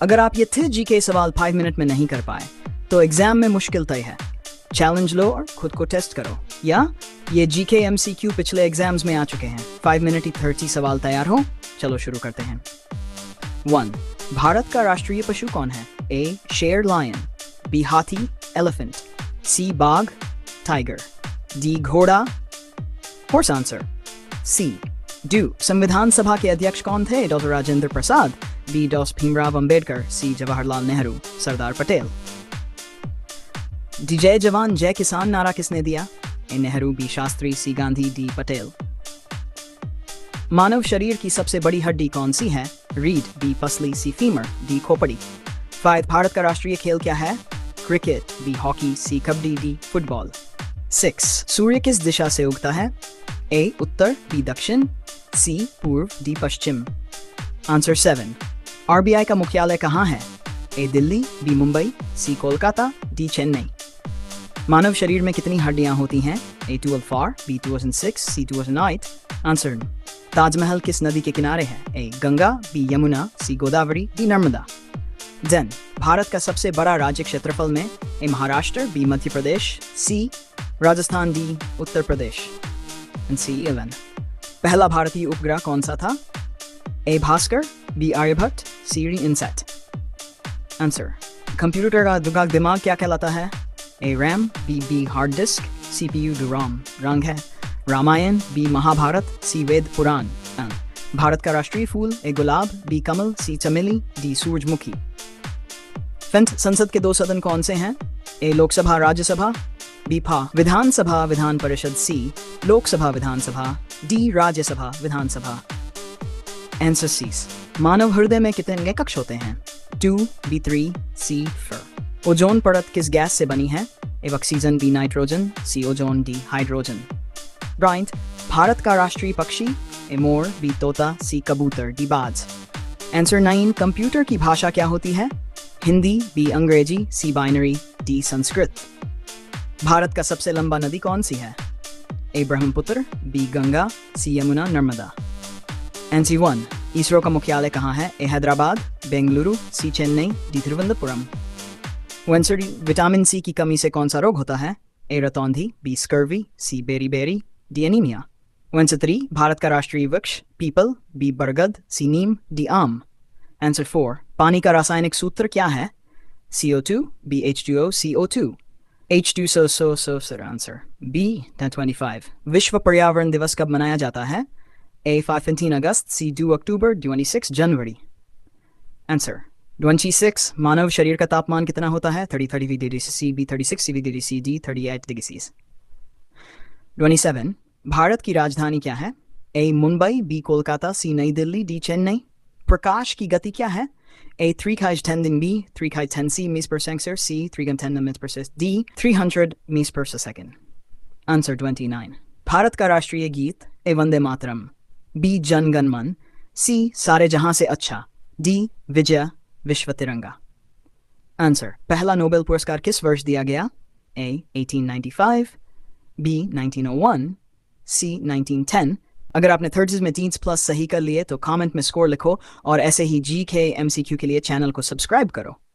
अगर आप ये थे जीके सवाल 5 मिनट में नहीं कर पाए तो एग्जाम में मुश्किल तय है। चैलेंज लो और खुद को टेस्ट करो। या ये जीके एमसीक्यू पिछले एग्जाम्स में आ चुके हैं। 5 मिनट ही 30 सवाल तैयार हो, चलो शुरू करते हैं। 1. भारत का राष्ट्रीय पशु कौन है? ए शेर लायन, बी हाथी एलिफेंट, सी बाघ टाइगर, डी घोड़ा हॉर्स। आंसर सी डू। संविधान सभा के अध्यक्ष कौन थे? डॉक्टर राजेंद्र प्रसाद, बी डॉस भीमराव अंबेडकर, सी जवाहरलाल नेहरू, सरदार पटेल। डी जय जवान जय किसान नारा किसने दिया? A Nehru, B Shastri, C Gandhi, D Patel. मानव शरीर की सबसे बड़ी हड्डी कौन सी है? रीढ़, बी पसली, सी फीमर, डी खोपड़ी। 5. भारत का राष्ट्रीय खेल क्या है? क्रिकेट, बी हॉकी, सी कबड्डी, डी फुटबॉल। 6. सूर्य किस दिशा से उगता है? ए उत्तर, बी दक्षिण, सी पूर्व, डी पश्चिम। आंसर 7. आरबीआई का मुख्यालय कहाँ है? A Delhi, B Mumbai, C Kolkata, D Chennai. मानव शरीर में कितनी हड्डियां होती हैं? A 12, B 206, C 208। Answer Taj Mahal किस नदी के किनारे है? A Ganga, B Yamuna, C Godavari, D Narmada. Then Bharat का सबसे बड़ा राज्य क्षेत्रफल में? A Maharashtra, B Madhya Pradesh, C Rajasthan, D Uttar Pradesh. And C 11. पहला भारतीय उपग्रह कौन सा था? A Bhaskar, B Aryabhata, C INSAT. Answer computer का दिमाग क्या कहलाता है? A RAM, B hard disk, CPU डूराम। रंग है रामायण, बी महाभारत, सी वेद पुराण। भारत का राष्ट्रीय फूल? ए गुलाब, बी कमल, सी चमेली, डी सूरजमुखी। संसद के 2 सदन कौन से हैं? ए लोकसभा राज्यसभा, बी फा Vidhan Sabha Vidhan Parishad, C Lok Sabha Vidhan Sabha, D Rajya Sabha Vidhan Sabha. Answer C. मानव हृदय में कितने कक्ष होते हैं? 2, बी 3, सी 4। ओजोन परत किस गैस से बनी है? A oxygen, B nitrogen, C ozone, D hydrogen. Right. Bharat का राष्ट्रीय पक्षी? ए मोर, बी तोता, सी कबूतर, डी बाज। आंसर 9. कंप्यूटर की भाषा क्या होती है? Hindi, B Angrezi, C binary, D Sanskrit. Bharat का सबसे लंबा नदी कौन सी है? A Brahmaputra, B Ganga, C Yamuna, Narmada. Answer 1. ISRO का मुख्यालय कहाँ है? A Hyderabad, Bengaluru, C Chennai, D Thiruvananthapuram. Vitamin C की कमी से कौन सा रोग होता है? ए रतौंधी, बी स्कर्वी, सी बेरी, डी एनीमिया। 3. भारत का राष्ट्रीय वृक्ष? पीपल, बी बरगद, सी नीम, डी आम। आंसर 4. पानी का रासायनिक सूत्र क्या है? CO2, B H2O, CO2। H2SO sir. Answer B 25. विश्व पर्यावरण दिवस कब मनाया जाता है? A 15 August, C 2 October, 26 January. Answer 26. मानव शरीर का तापमान कितना होता है? 30 degree C, B 36 degree C, D 38 degree C। 27. Bharat की राजधानी क्या है? A Mumbai, B Kolkata, C नई दिल्ली, D चेन्नई। प्रकाश की गति क्या है? A 3x10 B 3x10 C metre पर सेकंड, C 3x10 मीटर पर सेकंड, D 300 मीटर पर सेकंड। आंसर 29. भारत का राष्ट्रीय गीत? ए वंदे मातरम, B जन गण मन, C सारे जहां से अच्छा, D विजय विश्व तिरंगा। आंसर पहला नोबेल पुरस्कार किस वर्ष दिया गया? A 1895, B 1901, C 1910। अगर आपने 30 में 30+ सही कर लिए तो कमेंट में स्कोर लिखो और ऐसे ही GK MCQ के लिए चैनल को सब्सक्राइब करो।